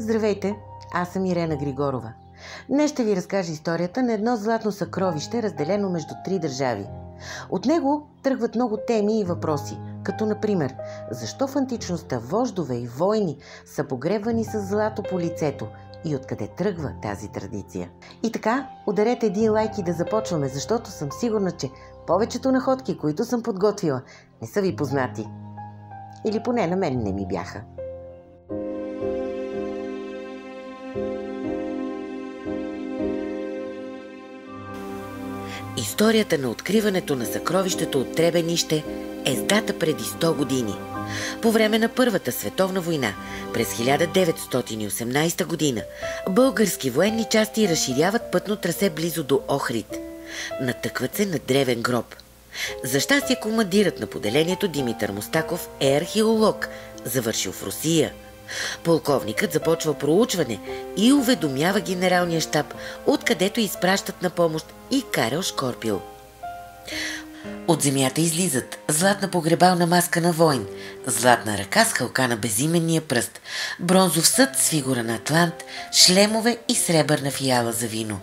Здравейте, аз съм Ирена Григорова. Днес ще ви разкажа историята на едно златно съкровище, разделено между 3 държави. От него тръгват много теми и въпроси, като например, защо в античността вождове и войни са погребвани с злато по лицето и откъде тръгва тази традиция. И така, ударете един лайк и да започваме, защото съм сигурна, че повечето находки, които съм подготвила, не са ви познати. Или поне на мен не ми бяха. Историята на откриването на съкровището от Требенище е с дата преди 100 години. По време на Първата световна война, през 1918 година, български военни части разширяват пътно трасе близо до Охрид. Натъкват се на древен гроб. За щастие, командирът на поделението Димитър Мустаков е археолог, завършил в Русия. Полковникът започва проучване и уведомява генералния щаб, откъдето изпращат на помощ и Карел Шкорпил. От земята излизат златна погребална маска на войн, златна ръка с хълка на безименния пръст, бронзов съд с фигура на Атлант, шлемове и сребърна фиала за вино.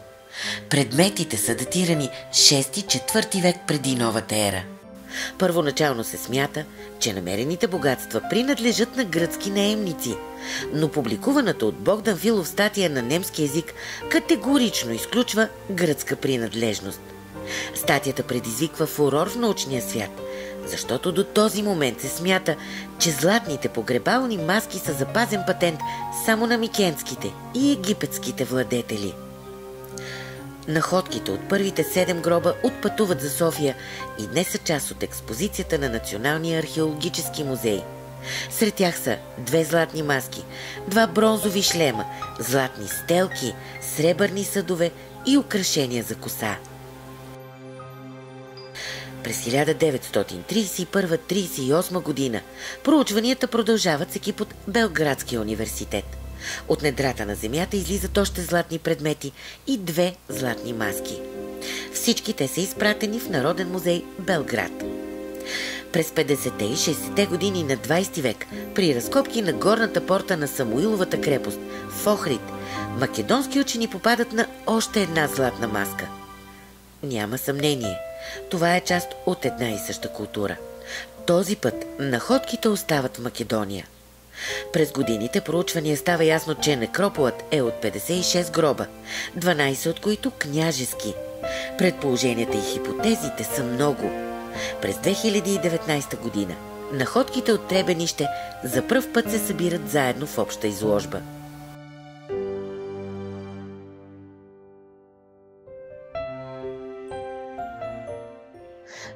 Предметите са датирани 6-4 век преди новата ера. Първоначално се смята, че намерените богатства принадлежат на гръцки наемници, но публикуваната от Богдан Филов статия на немски език категорично изключва гръцка принадлежност. Статията предизвиква фурор в научния свят, защото до този момент се смята, че златните погребални маски са запазен патент само на микенските и египетските владетели. Находките от първите 7 гроба отпътуват за София и днес са част от експозицията на Националния археологически музей. Сред тях са 2 златни маски, 2 бронзови шлема, златни стелки, сребърни съдове и украшения за коса. През 1931-38 година проучванията продължават с екип от Белградския университет. От недрата на земята излизат още златни предмети и 2 златни маски. Всички те са изпратени в Народен музей Белград. През 50-те и 60-те години на 20 век, при разкопки на горната порта на Самуиловата крепост в Охрид, македонски учени попадат на още една златна маска. Няма съмнение, това е част от една и съща култура. Този път находките остават в Македония. През годините проучвания става ясно, че некрополът е от 56 гроба, 12 от които княжески. Предположенията и хипотезите са много. През 2019 година находките от Требенище за пръв път се събират заедно в обща изложба.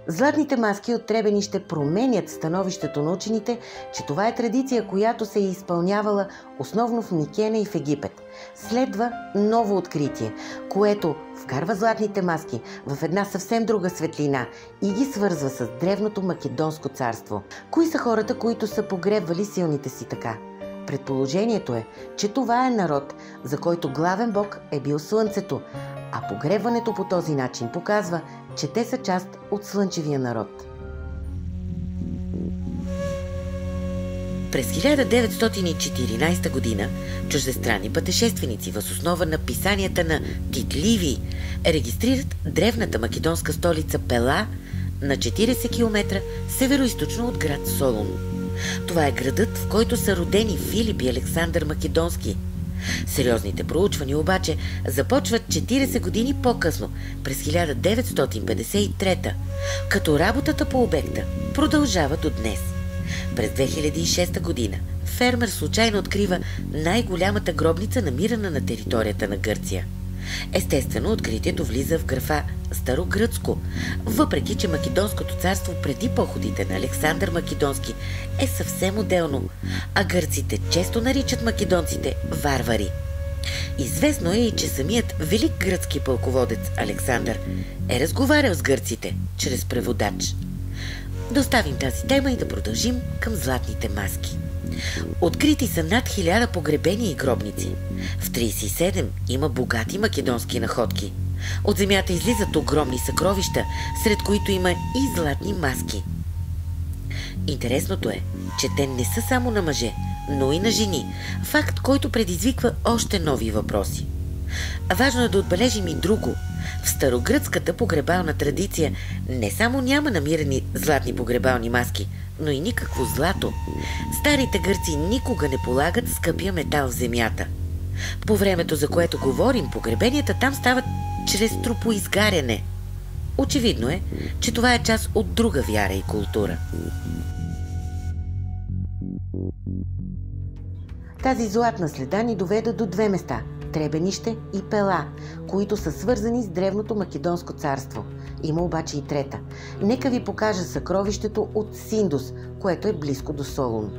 Златните маски от Требенище променят становището на учените, че това е традиция, която се е изпълнявала основно в Микена и в Египет. Следва ново откритие, което вкарва златните маски в една съвсем друга светлина и ги свързва с древното македонско царство. Кои са хората, които са погребвали силните си така? Предположението е, че това е народ, за който главен бог е бил Слънцето, а погребването по този начин показва, че те са част от слънчевия народ. През 1914 година чуждестранни пътешественици въз основа на писанията на Тит Ливий регистрират древната македонска столица Пела на 40 км североизточно от град Солун. Това е градът, в който са родени Филип и Александър Македонски. Сериозните проучвания обаче започват 40 години по-късно, през 1953, като работата по обекта продължава до днес. През 2006 година фермер случайно открива най-голямата гробница, намирана на територията на Гърция. Естествено, откритието влиза в графа старогръцко, въпреки че Македонското царство преди походите на Александър Македонски е съвсем отделно, а гърците често наричат македонците варвари. Известно е и, че самият велик гръцки пълководец Александър е разговарял с гърците чрез преводач. Доставим тази тема и да продължим към златните маски. Открити са над 1000 погребени и гробници. В 37 има богати македонски находки. От земята излизат огромни съкровища, сред които има и златни маски. Интересното е, че те не са само на мъже, но и на жени. Факт, който предизвиква още нови въпроси. Важно е да отбележим и друго. В старогръцката погребална традиция не само няма намирани златни погребални маски, но и никакво злато. Старите гърци никога не полагат скъпия метал в земята. По времето, за което говорим, погребенията там стават чрез тропоизгаряне. Очевидно е, че това е част от друга вяра и култура. Тази златна следа ни доведе до две места – Требенище и Пела, които са свързани с древното Македонско царство. Има обаче и трета. Нека ви покажа съкровището от Синдус, което е близко до Солун.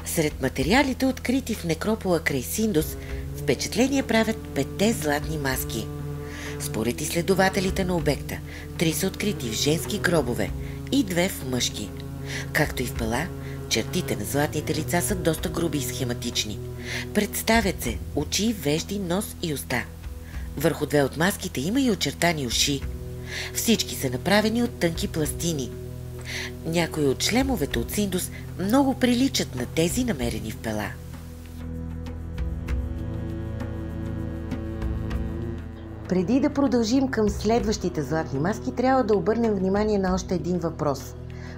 Сред материалите, открити в некропола край Синдус, впечатление правят 5 златни маски. Според изследователите на обекта, 3 са открити в женски гробове и 2 в мъжки. Както и в Пела, чертите на златните лица са доста груби и схематични. Представят се очи, вежди, нос и уста. Върху 2 от маските има и очертани уши. Всички са направени от тънки пластини. Някои от шлемовете от Синдус много приличат на тези, намерени в Пела. Преди да продължим към следващите златни маски, трябва да обърнем внимание на още един въпрос.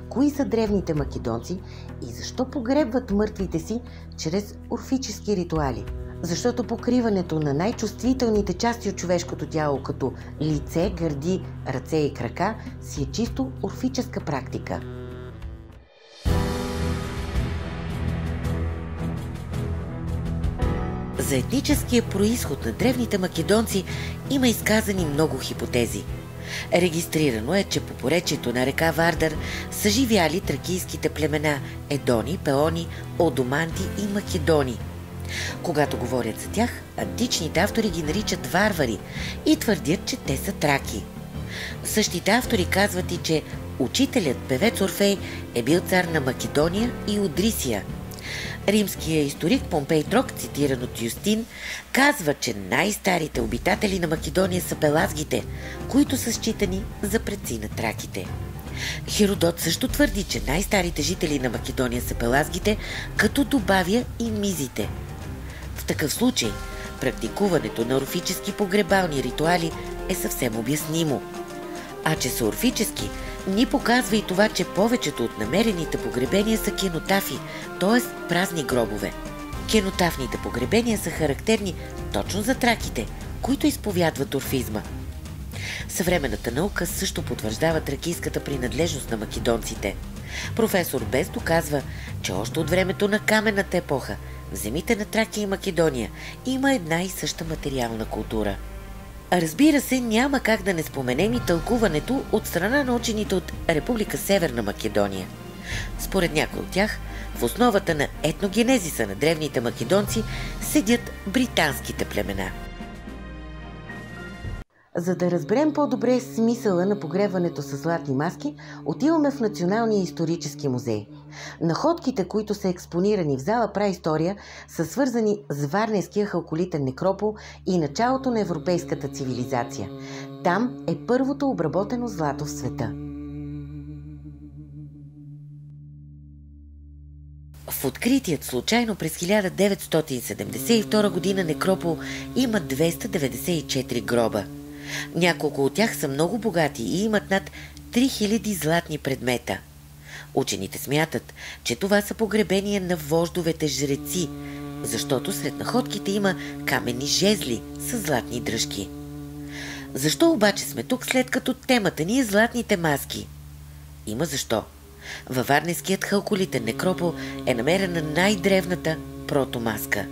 Кои са древните македонци и защо погребват мъртвите си чрез орфически ритуали? Защото покриването на най-чувствителните части от човешкото тяло, като лице, гърди, ръце и крака, си е чисто орфическа практика. За етническия произход на древните македонци има изказани много хипотези. Регистрирано е, че по поречието на река Вардар са живяли тракийските племена Едони, Пеони, Одоманти и Македони. Когато говорят за тях, античните автори ги наричат варвари и твърдят, че те са траки. Същите автори казват и, че учителят, певец Орфей, е бил цар на Македония и Одрисия. Римският историк Помпей Трок, цитиран от Юстин, казва, че най-старите обитатели на Македония са пелазгите, които са считани за предци на траките. Херодот също твърди, че най-старите жители на Македония са пелазгите, като добавя и мизите. В такъв случай, практикуването на орфически погребални ритуали е съвсем обяснимо. А че са орфически, ни показва и това, че повечето от намерените погребения са кенотафи, т.е. празни гробове. Кенотафните погребения са характерни точно за траките, които изповядват орфизма. Съвременната наука също потвърждава тракийската принадлежност на македонците. Професор Бес доказва, че още от времето на каменната епоха в земите на Тракия и Македония има една и съща материална култура. Разбира се, няма как да не споменем и тълкуването от страна на учените от Република Северна Македония. Според някои от тях, в основата на етногенезиса на древните македонци седят британските племена. За да разберем по-добре смисъла на погребването с златни маски, отиваме в Националния исторически музей. Находките, които са експонирани в зала Праистория, са свързани с Варненския халколитен некропол и началото на европейската цивилизация. Там е първото обработено злато в света. В откритият случайно през 1972 година некропол има 294 гроба. Няколко от тях са много богати и имат над 3000 златни предмета. Учените смятат, че това са погребения на вождовете жреци, защото сред находките има каменни жезли с златни дръжки. Защо обаче сме тук, след като темата ни е златните маски? Има защо. Във Варненският халколитен некропол е намерена най-древната протомаска.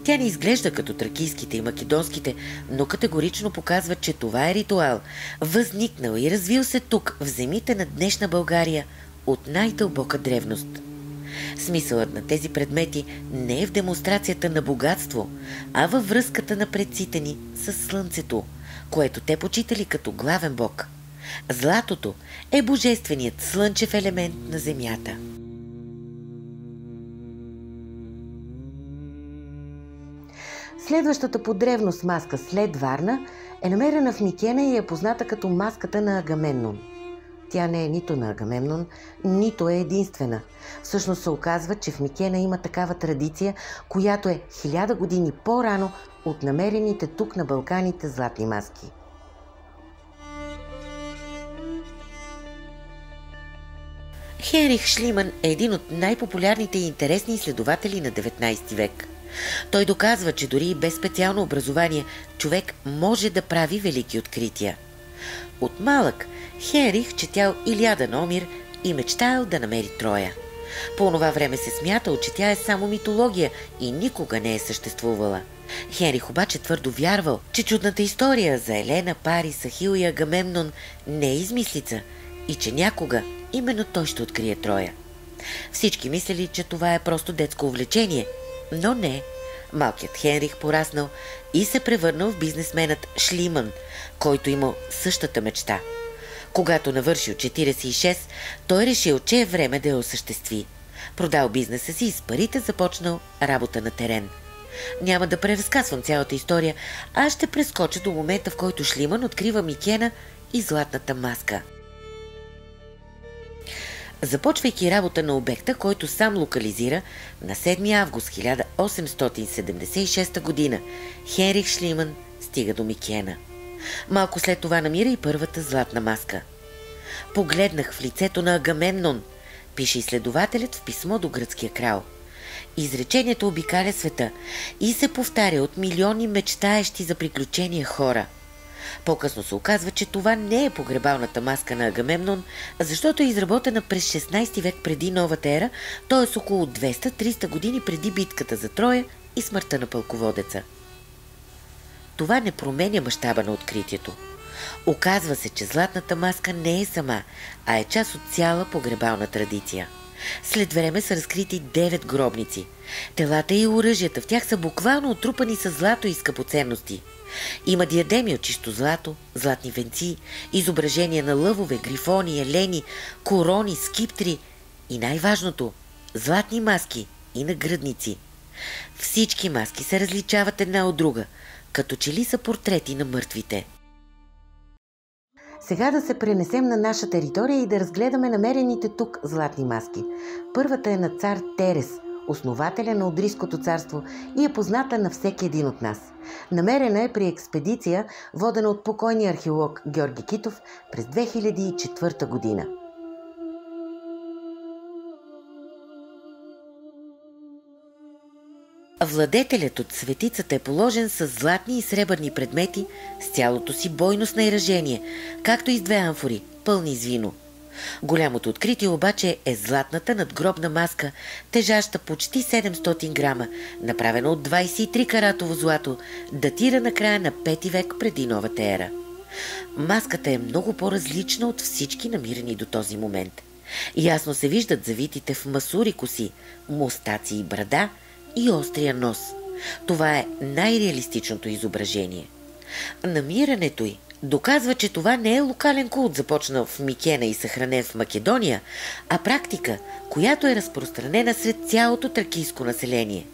Тя не изглежда като тракийските и македонските, но категорично показва, че това е ритуал, възникнал и развил се тук, в земите на днешна България, от най-дълбока древност. Смисълът на тези предмети не е в демонстрацията на богатство, а във връзката на предците ни с Слънцето, което те почитали като главен бог. Златото е божественият слънчев елемент на Земята. Следващата по древност маска след Варна е намерена в Микена и е позната като маската на Агамемнон. тя не е нито на Агамемнон, нито е единствена. Всъщност се оказва, че в Микена има такава традиция, която е 1000 години по-рано от намерените тук на Балканите златни маски. Хенрих Шлиман е един от най-популярните и интересни изследователи на 19 век. Той доказва, че дори и без специално образование човек може да прави велики открития. От малък Хенрих четял Илиада на Омир и мечтаял да намери Троя. По онова време се смятал, че тя е само митология и никога не е съществувала. Хенрих обаче твърдо вярвал, че чудната история за Елена, Парис, Ахил и Агамемнон не е измислица и че някога именно той ще открие Троя. Всички мислели, че това е просто детско увлечение, но не. Малкият Хенрих пораснал и се превърнал в бизнесменът Шлиман, който имал същата мечта. Когато навършил 46, той решил, че е време да я осъществи. Продал бизнеса си и с парите започнал работа на терен. Няма да преразказвам цялата история, а ще прескоча до момента, в който Шлиман открива Микена и златната маска. Започвайки работа на обекта, който сам локализира, на 7 август 1876 година Хенрих Шлиман стига до Микена. Малко след това намира и първата златна маска. Погледнах в лицето на Агамемнон, пише изследователят в писмо до гръцкия крал. Изречението обикаля света и се повтаря от милиони мечтаещи за приключения хора. По-късно се оказва, че това не е погребалната маска на Агамемнон, защото е изработена през 16 век преди новата ера, т.е. около 200-300 години преди битката за Троя и смъртта на пълководеца. Това не променя мащаба на откритието. Оказва се, че златната маска не е сама, а е част от цяла погребална традиция. След време са разкрити 9 гробници. Телата и оръжията в тях са буквално отрупани с злато и скъпоценности. Има диадеми от чисто злато, златни венци, изображения на лъвове, грифони, елени, корони, скиптри и най-важното – златни маски и нагръдници. Всички маски се различават една от друга, като че ли са портрети на мъртвите. Сега да се пренесем на наша територия и да разгледаме намерените тук златни маски. Първата е на цар Терес, основателя на Одрийското царство и е позната на всеки един от нас. Намерена е при експедиция, водена от покойния археолог Георги Китов през 2004 година. Владетелят от светицата е положен с златни и сребърни предмети с цялото си бойно снаряжение, както и с 2 амфори, пълни с вино. Голямото откритие обаче е златната надгробна маска, тежаща почти 700 грама, направена от 23-каратово злато, датира на края на 5 век преди новата ера. Маската е много по-различна от всички намирани до този момент. Ясно се виждат завитите в масури коси, мустаци и брада и острия нос. Това е най-реалистичното изображение. Намирането й доказва, че това не е локален култ, започнал в Микена и съхранен в Македония, а практика, която е разпространена сред цялото тракийско население.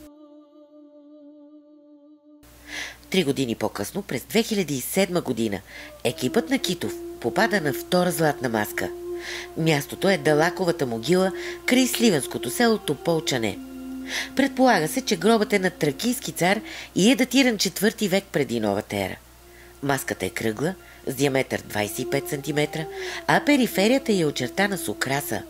3 години по-късно, през 2007 година, екипът на Китов попада на втора златна маска. Мястото е Далаковата могила край сливенското село Тополчане. Предполага се, че гробът е на тракийски цар и е датиран 4 век преди новата ера. Маската е кръгла, с диаметър 25 см, а периферията е очертана с украса.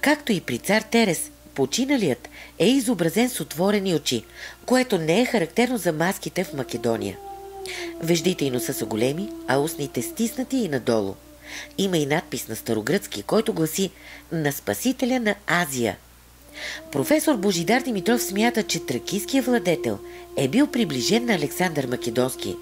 Както и при цар Терес, починалият е изобразен с отворени очи, което не е характерно за маските в Македония. Веждите и носа са големи, а устните стиснати и надолу. Има и надпис на старогръцки, който гласи «На спасителя на Азия». Професор Божидар Димитров смята, че тракийският владетел е бил приближен на Александър Македонски.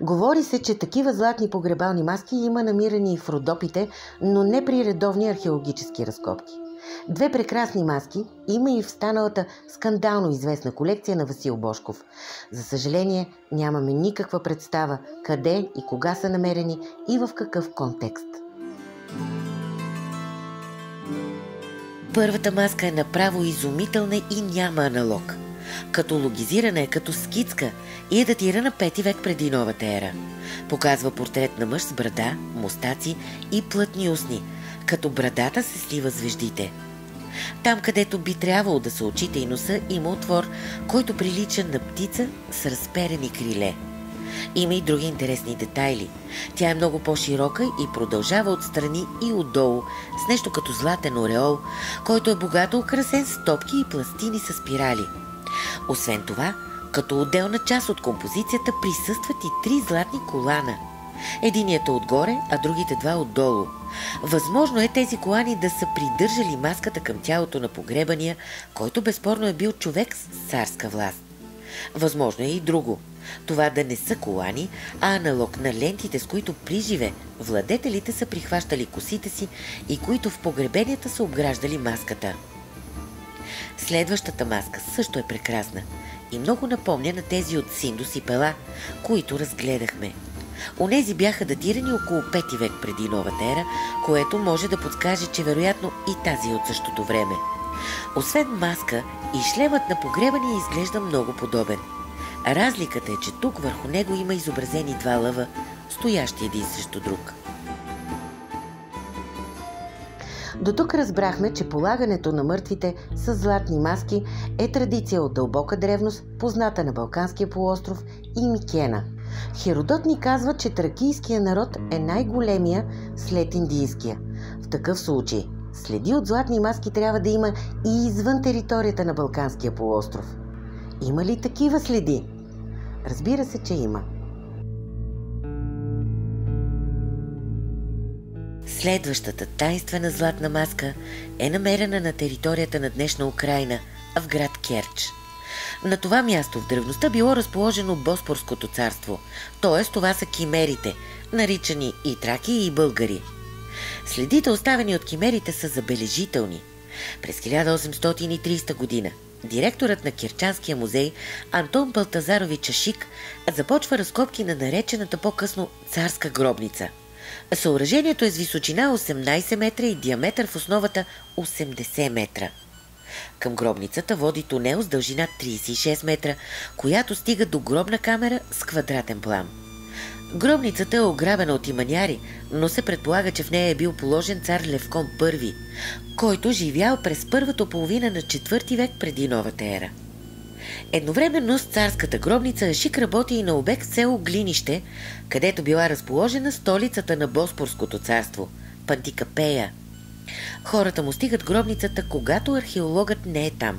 Говори се, че такива златни погребални маски има намирани и в Родопите, но не при редовни археологически разкопки. 2 прекрасни маски има и в станалата скандално известна колекция на Васил Божков. За съжаление, нямаме никаква представа къде и кога са намерени и в какъв контекст. Първата маска е направо изумителна и няма аналог. Каталогизирана е като скицка и е датирана 5 век преди новата ера. Показва портрет на мъж с брада, мустаци и плътни устни, като брадата се слива с веждите. Там, където би трябвало да са очите и носа, има отвор, който прилича на птица с разперени криле. Има и други интересни детайли. Тя е много по-широка и продължава отстрани и отдолу с нещо като златен ореол, който е богато украсен с топки и пластини с спирали. Освен това, като отделна част от композицията присъстват и 3 златни колана. Единият е отгоре, а другите 2 отдолу. Възможно е тези колани да са придържали маската към тялото на погребания, който безспорно е бил човек с царска власт. Възможно е и друго. Това да не са колани, а аналог на лентите, с които приживе владетелите са прихващали косите си и които в погребенията са обграждали маската. Следващата маска също е прекрасна и много напомня на тези от Синдус и Пела, които разгледахме. Онези бяха датирани около 5 век преди новата ера, което може да подскаже, че вероятно и тази е от същото време. Освен маска, и шлемът на погребания изглежда много подобен. Разликата е, че тук върху него има изобразени 2 лъва, стоящи един срещу друг. До тук разбрахме, че полагането на мъртвите с златни маски е традиция от дълбока древност, позната на Балканския полуостров и Микена. Херодот ни казва, че тракийския народ е най-големия след индийския. В такъв случай следи от златни маски трябва да има и извън територията на Балканския полуостров. Има ли такива следи? Разбира се, че има. Следващата тайнствена златна маска е намерена на територията на днешна Украйна, в град Керч. На това място в древността било разположено Боспорското царство, т.е. това са кимерите, наричани и траки и българи. Следите, оставени от кимерите, са забележителни. През 1830 година директорът на Керчанския музей Антон Балтазарович Ашик започва разкопки на наречената по-късно царска гробница. Съоръжението е с височина 18 метра и диаметър в основата 80 метра. Към гробницата води тунел с дължина 36 метра, която стига до гробна камера с квадратен план. Гробницата е ограбена от иманяри, но се предполага, че в нея е бил положен цар Левкон I, който живял през първата половина на 4 век преди новата ера. Едновременно с царската гробница Ашик работи и на обект в село Глинище, където била разположена столицата на Боспорското царство – Пантикапея. Хората му стигат гробницата, когато археологът не е там.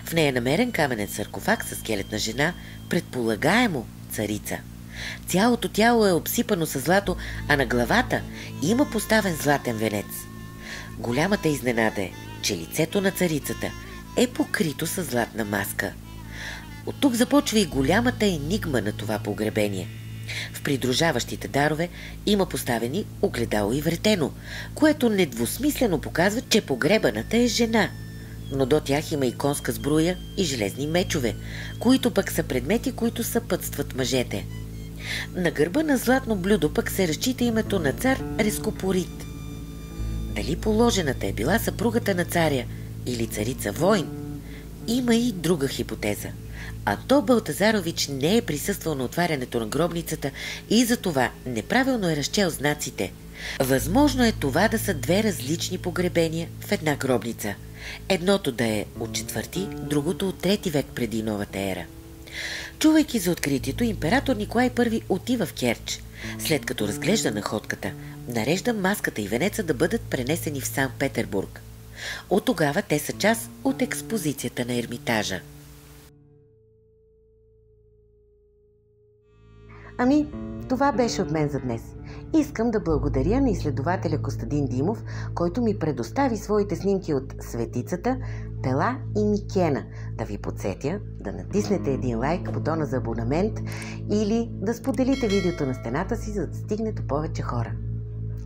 В нея е намерен каменен саркофаг със скелет на жена, предполагаемо царица. Цялото тяло е обсипано със злато, а на главата има поставен златен венец. Голямата изненада е, че лицето на царицата е покрито със златна маска. От тук започва и голямата енигма на това погребение. В придружаващите дарове има поставени огледало и вретено, което недвусмислено показва, че погребаната е жена. Но до тях има и конска сбруя и железни мечове, които пък са предмети, които съпътстват мъжете. На гърба на златно блюдо пък се разчита името на цар Рескопорит. Дали положената е била съпругата на царя или царица Войн? Има и друга хипотеза. Антон Балтазарович не е присъствал на отварянето на гробницата и затова неправилно е разчел знаците. Възможно е това да са 2 различни погребения в една гробница. Едното да е от 4, другото от 3 век преди новата ера. Чувайки за откритието, император Николай I отива в Керч. След като разглежда находката, нарежда маската и венеца да бъдат пренесени в Санкт-Петербург. От тогава те са част от експозицията на Ермитажа. Ами, това беше от мен за днес. Искам да благодаря на изследователя Костадин Димов, който ми предостави своите снимки от Светицата, Пела и Микена. Да ви подсетя да натиснете един лайк, бутона за абонамент или да споделите видеото на стената си, за да стигне до повече хора.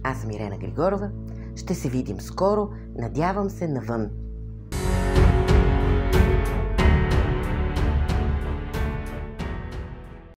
Аз съм Ирена Григорова. Ще се видим скоро, надявам се навън.